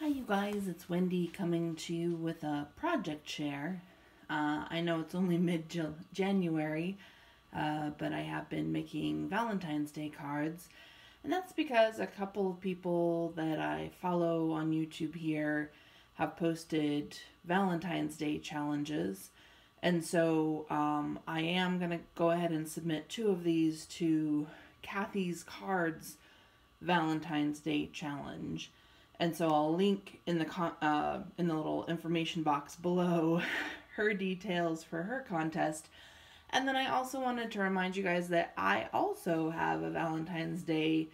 you guys, it's Wendy coming to you with a project share. I know it's only mid-January, but I have been making Valentine's Day cards, and that's because a couple of people that I follow on YouTube here have posted Valentine's Day challenges, and so I am going to go ahead and submit two of these to Kathy's Cards Valentine's Day challenge. And so I'll link in the little information box below her details for her contest. And then I also wanted to remind you guys that I also have a Valentine's Day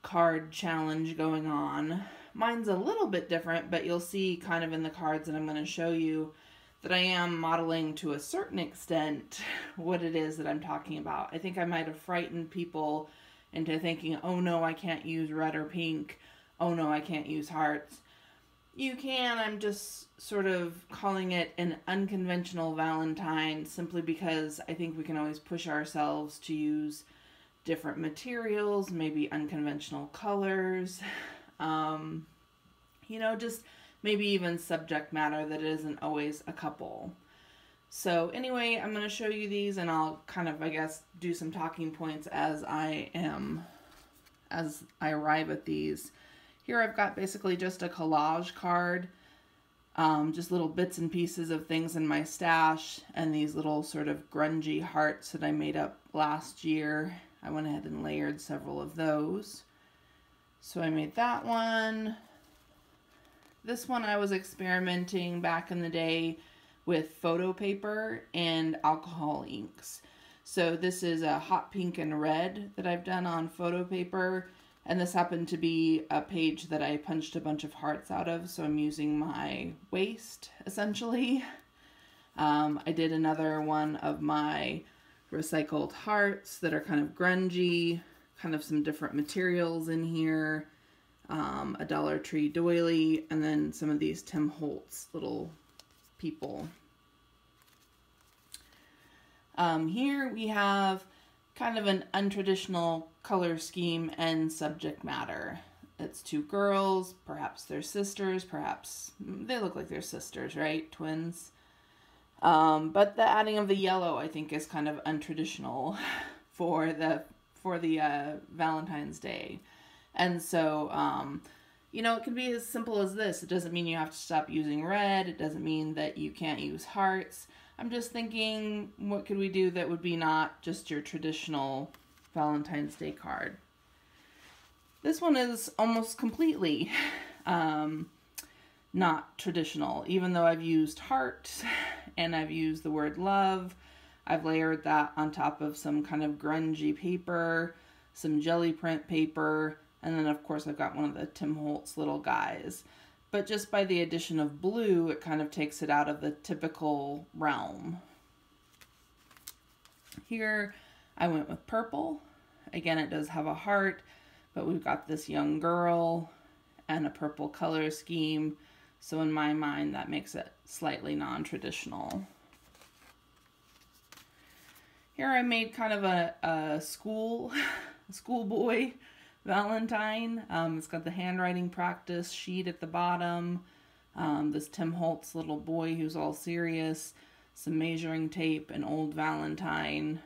card challenge going on. Mine's a little bit different, but you'll see kind of in the cards that I'm going to show you that I am modeling to a certain extent what it is that I'm talking about. I think I might have frightened people into thinking, oh no, I can't use red or pink. Oh no, I can't use hearts. You can, I'm just sort of calling it an unconventional Valentine simply because I think we can always push ourselves to use different materials, maybe unconventional colors, just maybe even subject matter that isn't always a couple. So anyway, I'm going to show you these and I'll kind of, I guess, do some talking points as I arrive at these. Here I've got basically just a collage card, just little bits and pieces of things in my stash, and these little sort of grungy hearts that I made up last year. I went ahead and layered several of those. So I made that one. This one I was experimenting back in the day with photo paper and alcohol inks. So this is a hot pink and red that I've done on photo paper. And this happened to be a page that I punched a bunch of hearts out of, so I'm using my waste, essentially. I did another one of my recycled hearts that are kind of grungy, kind of some different materials in here, a Dollar Tree doily, and then some of these Tim Holtz little people. Here we have kind of an untraditional color scheme and subject matter. It's two girls, perhaps they're sisters, perhaps they look like they're sisters, right? Twins. But the adding of the yellow, I think, is kind of untraditional for the Valentine's Day. And so, it can be as simple as this. It doesn't mean you have to stop using red. It doesn't mean that you can't use hearts. I'm just thinking, what could we do that would be not just your traditional Valentine's Day card? This one is almost completely not traditional, even though I've used heart and I've used the word love. I've layered that on top of some kind of grungy paper, some jelly print paper, and then of course I've got one of the Tim Holtz little guys. But just by the addition of blue, it kind of takes it out of the typical realm. Here, I went with purple. Again, it does have a heart, but we've got this young girl and a purple color scheme. So in my mind, that makes it slightly non-traditional. Here I made kind of a schoolboy Valentine. It's got the handwriting practice sheet at the bottom, this Tim Holtz little boy who's all serious, some measuring tape, an old Valentine.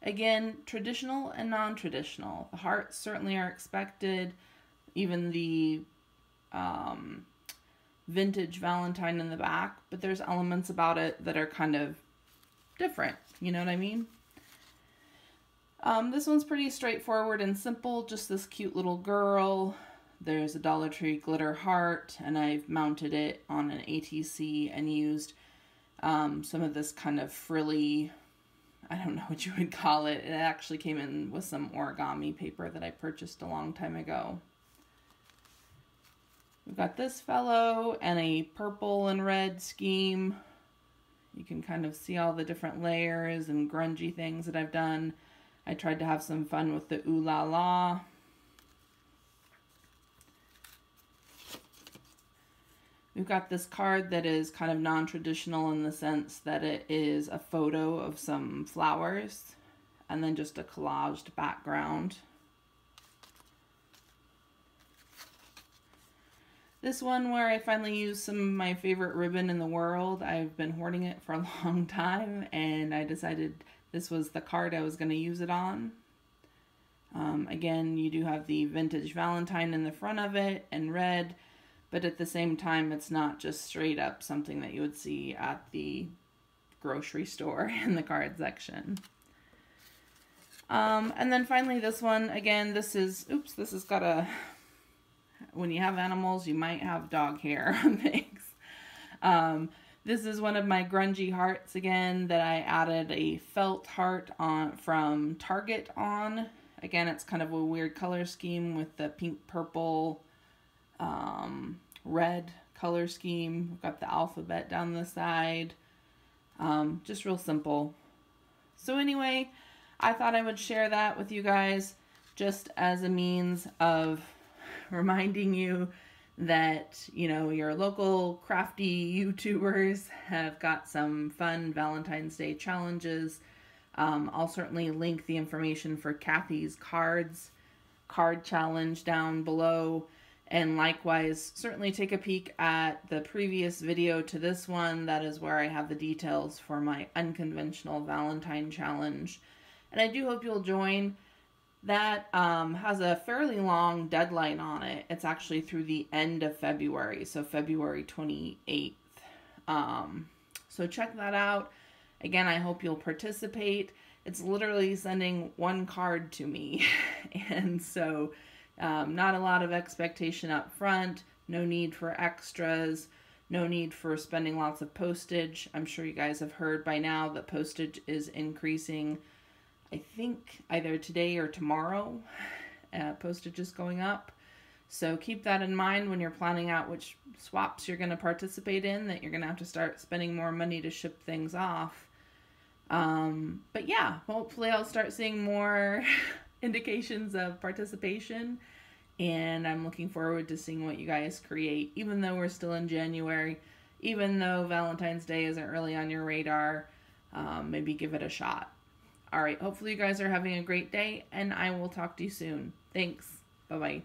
Again, traditional and non-traditional. The hearts certainly are expected, even the vintage Valentine in the back, but there's elements about it that are kind of different, you know what I mean? This one's pretty straightforward and simple, just this cute little girl. There's a Dollar Tree glitter heart, and I've mounted it on an ATC and used some of this kind of frilly, I don't know what you would call it. It actually came in with some origami paper that I purchased a long time ago. We've got this fellow and a purple and red scheme. You can kind of see all the different layers and grungy things that I've done. I tried to have some fun with the ooh la la. We've got this card that is kind of non-traditional in the sense that it is a photo of some flowers and then just a collaged background. This one where I finally used some of my favorite ribbon in the world. I've been hoarding it for a long time, and I decided this was the card I was going to use it on. Again, you do have the vintage Valentine in the front of it and red, but at the same time, it's not just straight up something that you would see at the grocery store in the card section. And then finally this one, again, this has got a, when you have animals, you might have dog hair on things. This is one of my grungy hearts again that I added a felt heart on from Target on. Again, it's kind of a weird color scheme with the pink, purple, red color scheme. We've got the alphabet down the side. Just real simple. So anyway, I thought I would share that with you guys just as a means of reminding you that, you know, your local crafty YouTubers have got some fun Valentine's Day challenges. I'll certainly link the information for Kathy's card challenge down below. And likewise, certainly take a peek at the previous video to this one. That is where I have the details for my Unconventional Valentine challenge. And I do hope you'll join. That has a fairly long deadline on it. It's actually through the end of February, so February 28th. So check that out. Again, I hope you'll participate. It's literally sending one card to me. And so not a lot of expectation up front. No need for extras. No need for spending lots of postage. I'm sure you guys have heard by now that postage is increasing. I think either today or tomorrow, postage is going up. So keep that in mind when you're planning out which swaps you're going to participate in, that you're going to have to start spending more money to ship things off. But yeah, hopefully I'll start seeing more indications of participation, and I'm looking forward to seeing what you guys create, even though we're still in January, even though Valentine's Day isn't really on your radar. Maybe give it a shot. All right, hopefully you guys are having a great day, and I will talk to you soon. Thanks. Bye-bye.